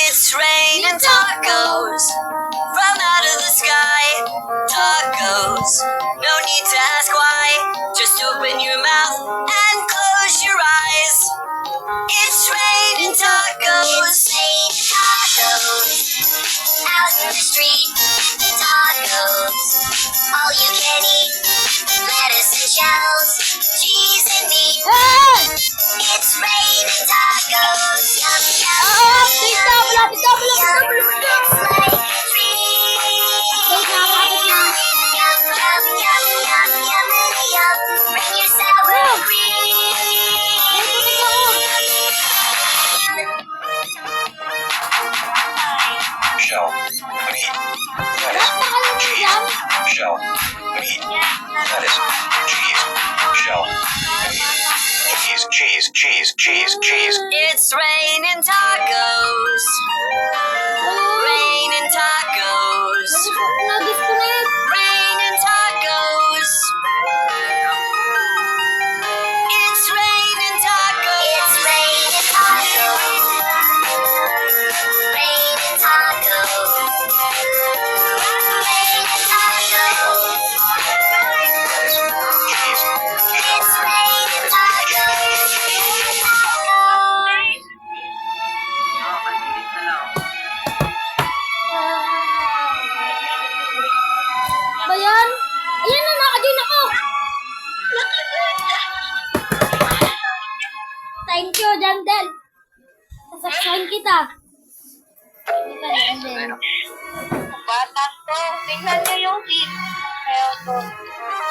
It's raining tacos from out of the sky. Tacos, no need to ask why. Just open your mouth and close your eyes. It's raining tacos. It's raining tacos out in the street. Tacos, all you can eat. Lettuce and shells, cheese and meat. It's raining tacos. Yum, yum, yum, yum, yum, yum. It's like a dream. Yum, yum, yum, yum, yummity yum. Bring your sour Shell, meat, lettuce, cheese, shell, meat, lettuce, cheese, shell, meat, cheese. It's raining tacos. Raining tacos. Raining tacos. It's raining tacos. It's raining tacos. Raining tacos. Raining tacos. It's raining tacos. Ba yan? Ayan na, naka-join ako. Thank you, Jandel. Sasaksahin kita. Bata to. Tingnan niyo yung feed. Kaya to.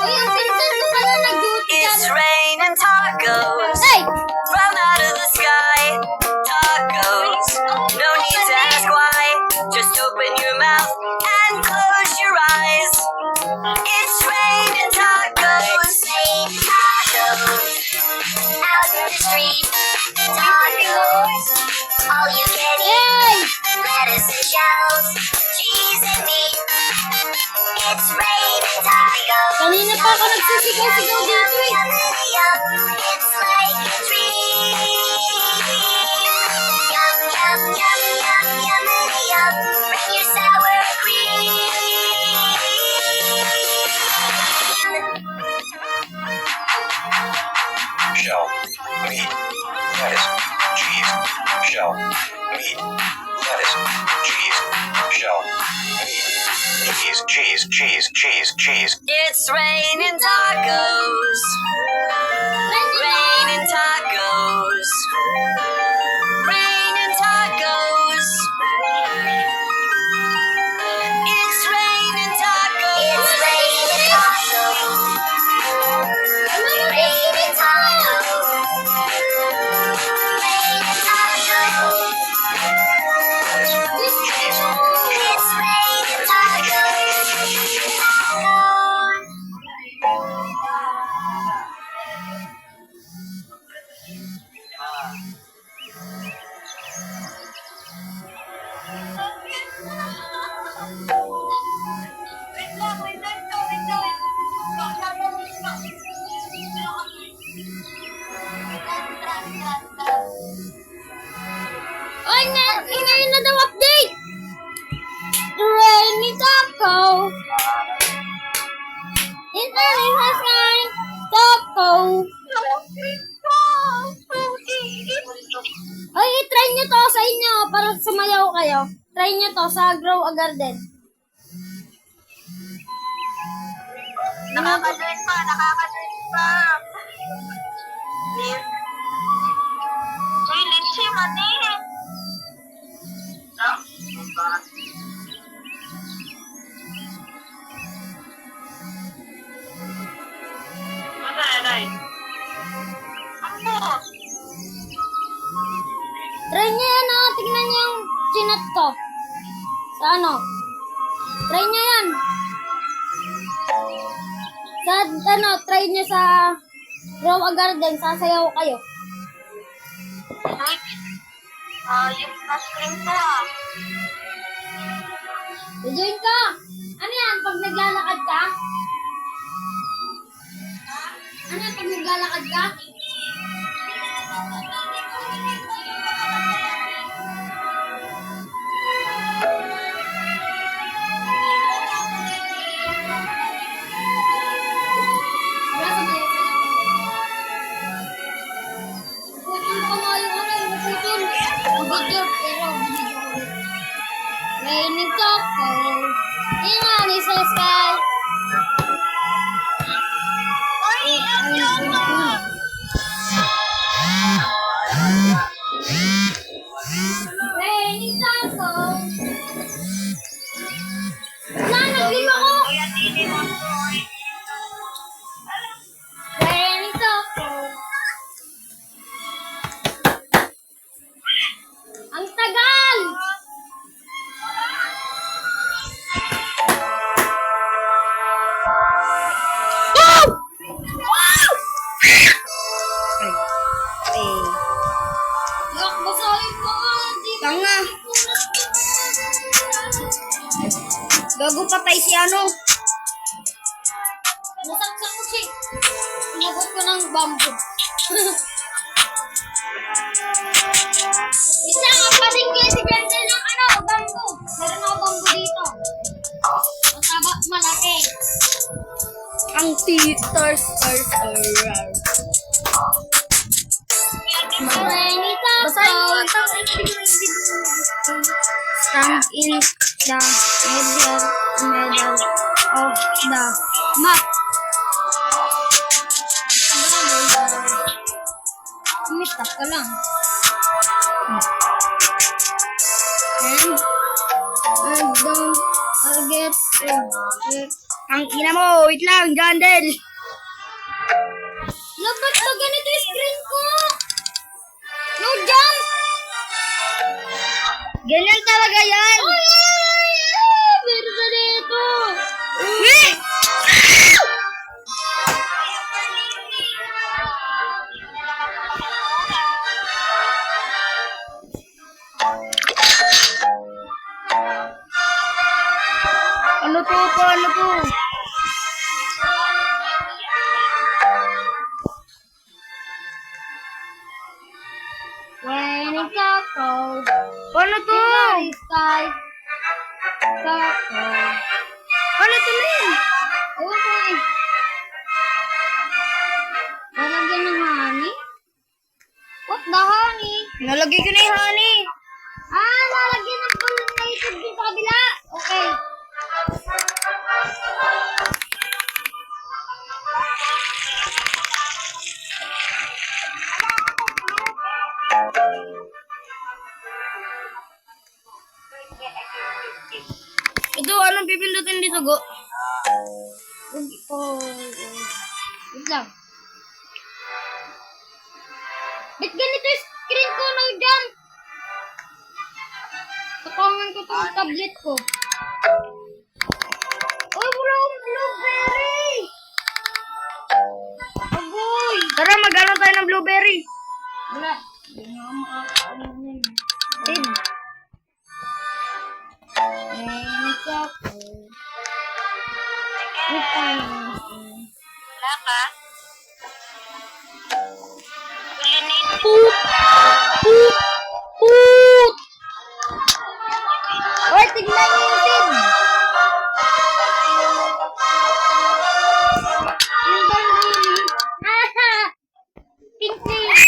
Uy, ang pinsan ko pala nag-duty ka It's na. raining tacos Hey! from out of the sky. Tacos, no need to ask why. Just open your mouth and close your eyes. It's raining tacos. Raining tacos out in the street. Tacos, all you can eat. Yay! Lettuce and shells, cheese and meat. It's raining tacos. Kanina pa ako nagsisigaw-sigaw dito eh. It's like a dream. Yum, yum, yum, yum, yummity yum. Bring your sour cream. Shell, meat, lettuce, cheese, shell, meat, lettuce, cheese, shell, meat, cheese. It's raining tacos. Raining tacos. Raining tacos. It's raining tacos. It's raining tacos. Raining tacos. Raining tacos. It's raining tacos. Ay, ngayon na daw update! Rainy taco! It's raining sky! Taco! Ay, itry nyo to sa inyo para sumayaw kayo. Try nyo to sa Grow a Garden. Nakaka-join pa, nakaka-join pa. Liz. Uy, Liz, si Mani. Ano? Try nyo yan tignan nyo yung chinat ko. Sa ano? Try nyo yan. Sa ano, try nyo sa Grow a Garden, sasayaw kayo. Uy, yung na-screen ko Join ka! Ano yan, pag naglalakad ka? Ano yan, pag naglalakad ka? Wala sa mayo sa'yo. Putol pa nga yung ano, yung putol. Mag-video, pero video ko ulit. Raining Coco. Yun nga, may sa sky. Uy, ang yama! Raining Coco. Wala, nag-game ako. Kuya, tini mo ko. Raining Coco. Ang tagal! Yak, basahin mo nga. Tanga. Gago patay si ano. Nasaksak ko siya. Inabot ko ng bamboo. Isa nga pa rin kayo si Ganda ng ano, bamboo. Meron ako bamboo dito. Mataba, malaki. Ang titers. Rainy Basahin mo ang Taco. Stand in the middle of the map. Umistap ka lang. And don't forget to ang ina mo, wait lang, Jandel. Labat na ganito yung screen ko. No jump! Ganyan talaga yan. Meron na dito. Wait! Ano to? Paano to? Rainy Taco. Paano to? Sky. Taco. Paano to, Lin? Ewan ko eh. Lalagyan ng honey? What the honey? Nalagay ko na yung honey. Lalagyan ng pollinated din sa kabila. Okay. Ito, anong pipindutin dito, Go? Wait lang. Ba't ganito yung screen ko? No jump! Takangan ko itong tablet ko. Oh, wala akong blueberry! Agoy! Tara, mag-ano tayo ng blueberry. Wala. Hindi nga ako makakaano na yun. Tin. Wala ka? Pollinate. Poop! Poop! Poop! Hoy, tignan niyo yung tin. Yung bamboo. Pink na yun.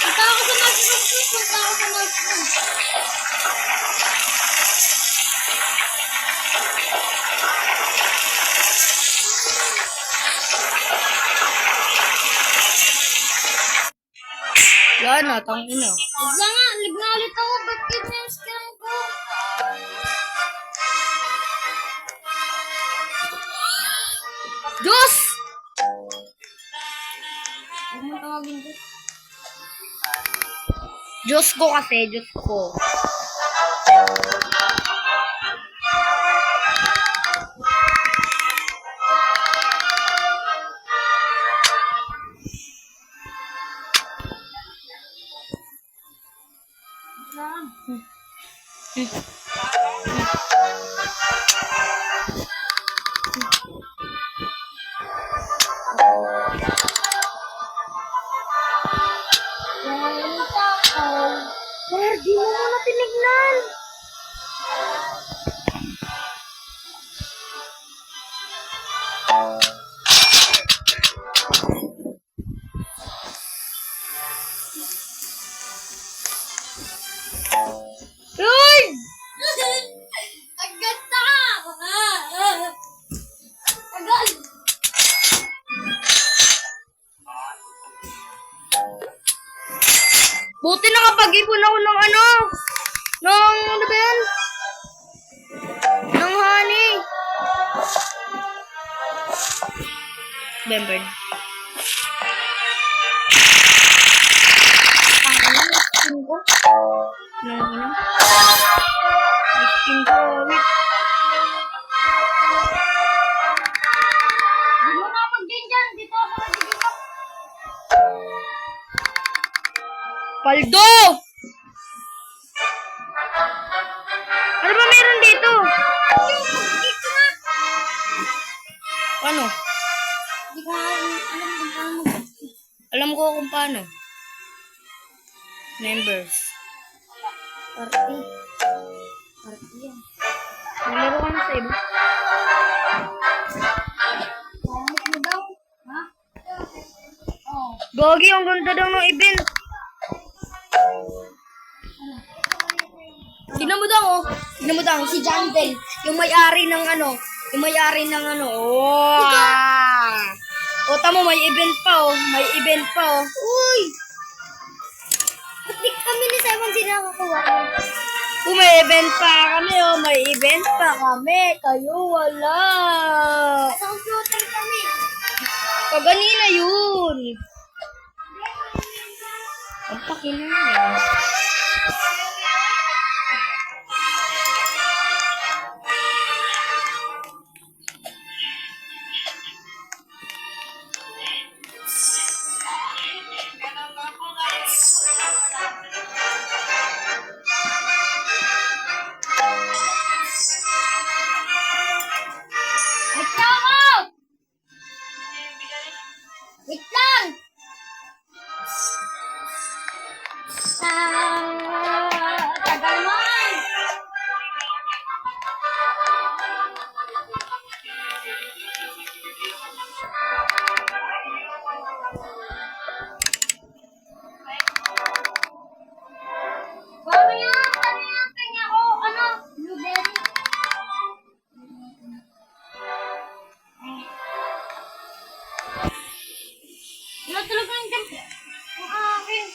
Punta ako sa mushroom fruit. Punta ako sa mushroom. Wala na, tangin na. Bigla nga, lig na ulit ako. Ba't yun yung scam ko? Diyos! Huwag mo tawagin ko. Diyos ko kasi, Diyos ko. Walang takaw. Sir, di mo muna tinignan. Uy! Agad na! Agad! Buti nakapag-ipon ako ng ano ba yan? Ng honey. Bembird. Skin ko. Nang ina. Skin ko. Wait. Di mo na mag-din dyan. Dito ako nagiging. Paldo! Ano ba meron dito? Dito na! Ano? Di ka alam kung paano. Alam ko kung paano. Members. Party. Party yan. Naglaro ka na sa iba. Pangit mo daw. Ha? Oh. Gogi, ang ganda daw ng event. Tignan mo daw, oh. Tignan mo daw, si Jandel. Yung may-ari ng ano. Yung may-ari ng ano. Wow! O, tamo, may event pa, oh. May event pa, oh. Uy! Ba't di kami ni Simon sinakakuha ko? Kung may event pa kami, oh. May event pa kami. Kayo, wala. Sa computer kami. Kaganina yun. Ang pakinan. Wait lang ako! Wait lang! Tagal naman! Paano yan kanya ko? Ano? Blueberry? Wala talaga yung jump. Ang akin.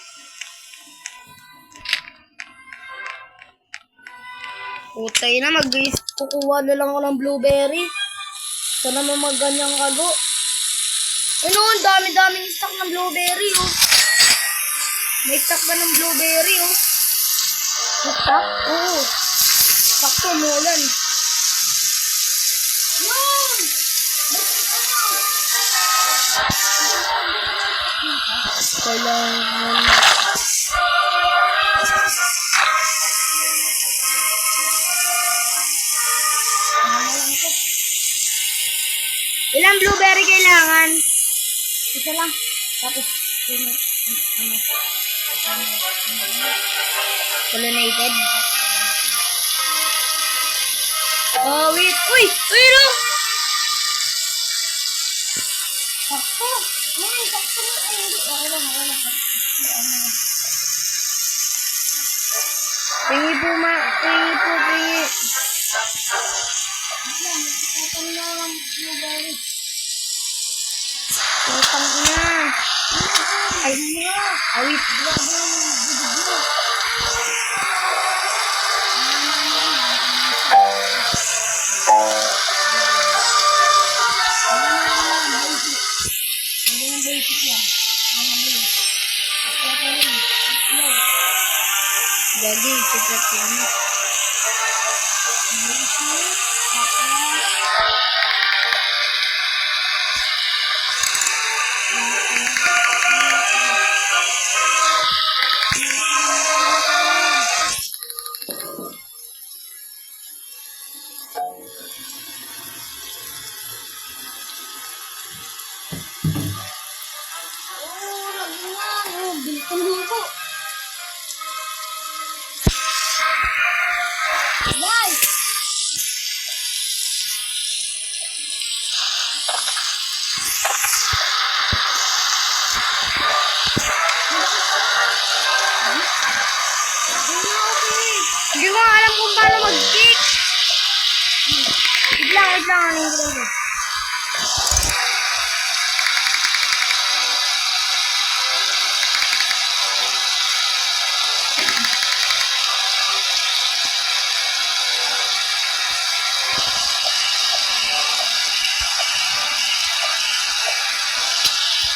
Putay na, kukuha na lang ako ng blueberry. Ito naman maganyang kago. Ano, ang dami-daming stock ng blueberry, oh. May stock ba ng blueberry, oh? May stock? Oo. Sakto, mulan. Yun! Kailangan... Ilang blueberry kailangan? Isa lang. Tapos, yun, Pollinated? Oh, wait. Uy! Uy, no! sakto. Ngayon, sakto na. Ay, hindi. Okay lang, okay lang. Pingi po, pingi po, pingi. Yan, tatanong na lang blueberry. Utang ina. Ay, awit. Gagi, secret yan. Hindi ko alam kung paano mag-kick. Wait lang, ano yung gano'n.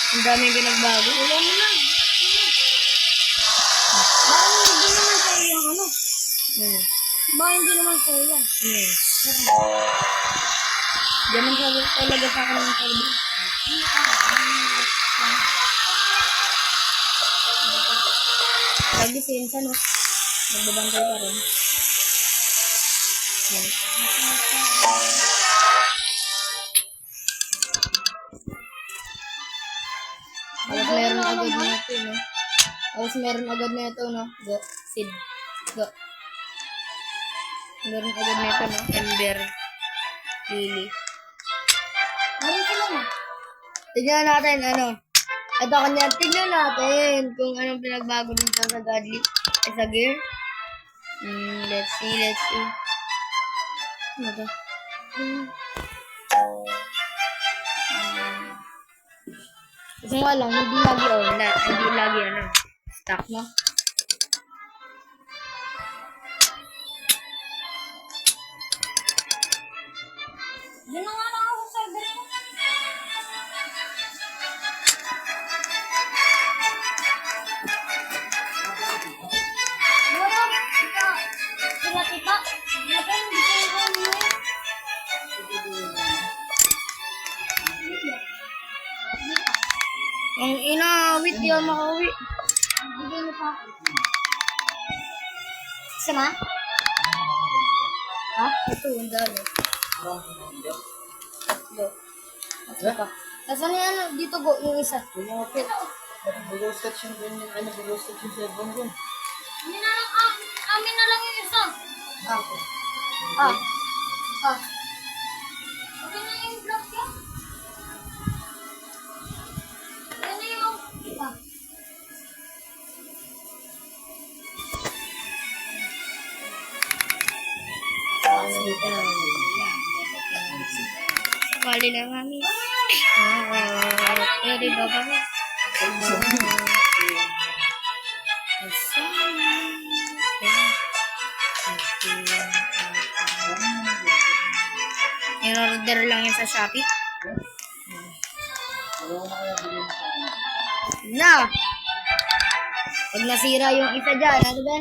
Ang daming pinagbago. Wala mo lang. Bakit hindi naman sa'yo yung ano? Bakit hindi naman sa'yo yan? Ganun talaga sa akin ng kalbo. Lagi si Insan, no? Nagbabangkay pa rin. Yan. Tapos meron agad na ito, no? Tapos meron agad na ito, no? Go. Sid. Go. Meron agad na ito, no? Ember. Lily. Meron sila na. Tignan natin, ano? Ito kanya, tignan natin kung anong pinagbago dito sa Godly. Sa gear. Let's see. Ano to? Kasi nga lang, hindi lagi hindi lagi, stock, no? Yun na nga lang ako sa server ko. Wala, sila tita. Wala, hindi ko alam yun. Ang inawit, di ako makauwi. Bigyan mo pa ako. Sama? Ha? Ito, ang dami. Go. Ito pa. Nasaan yung ano? Dito go, yung isa. Lumapit. Amin na lang, amin na lang yung isa. Ah. Okay na yung block ko. Okay na yung... Kali na mami. Pwede ba ba? In-order lang yun sa Shopee. Na! Pag nasira yung isa dyan, ano ba?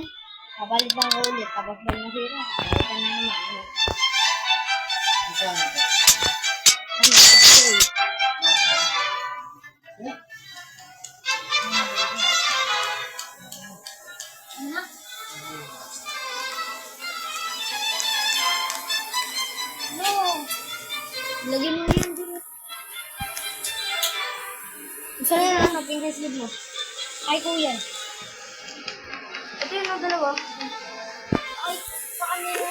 Kapalit lang ko ulit. Tapos pag nasira, kapalitan na naman. Ano? Ito. Ano? No. Lagyan mo yan dun. Saan na ano? Finger sleeve mo. Ay, kuya. Ito yung mga dalawa. Ay, sa kanila.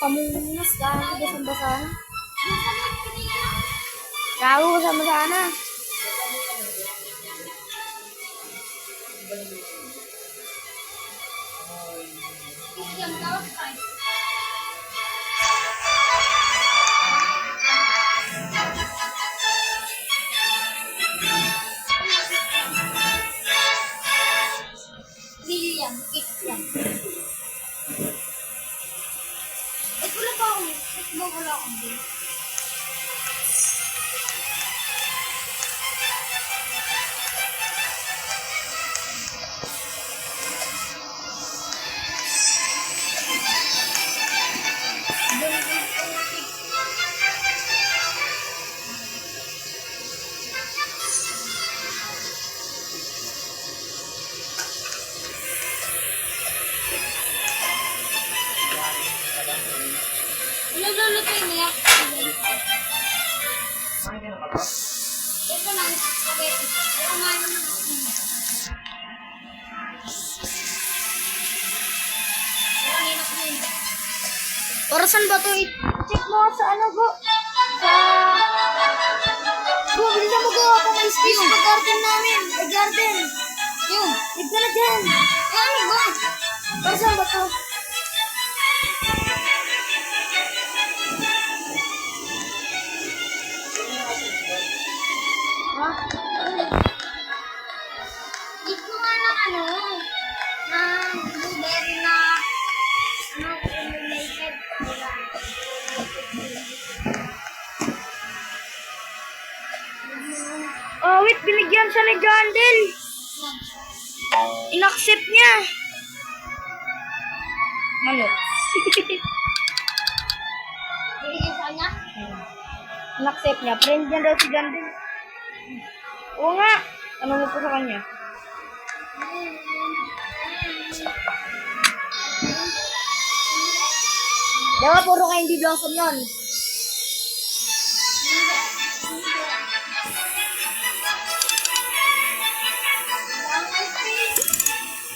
pamungas. Dahil basang-basa na. Gago, basang-basa na. Yan, cake yan. Wala pa ako. Wala ako. Naglulutoy niya. Ito na, spaghetti. Kumain mo na. Para saan ba ito? Check mo sa ano, Go. Sa... Go, bilisan mo, Go. Ako may space sa garden namin. Ay, garden. Yung, Tig ka na dyan. ano ba? Para saan ba ito? Ha? Ito nga ng ano, ng blueberry na, ano, related. Oh, wait. Binigyan siya ni Jandel. Inaccept niya. Manok. Bigyan sa kanya? Inaccept niya. Friend niya daw si Jandel. Oo nga. Ano mo po sa kanya? Diba puro candy blossom yun?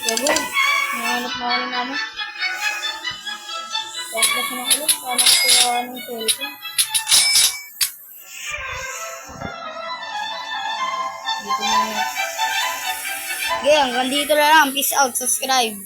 Gago. Nahanap na ako ng ano. Tapos na ako. Paano ko kuha ng cellphone? Dito na. Okay, hanggang dito na lang. Peace out. Subscribe.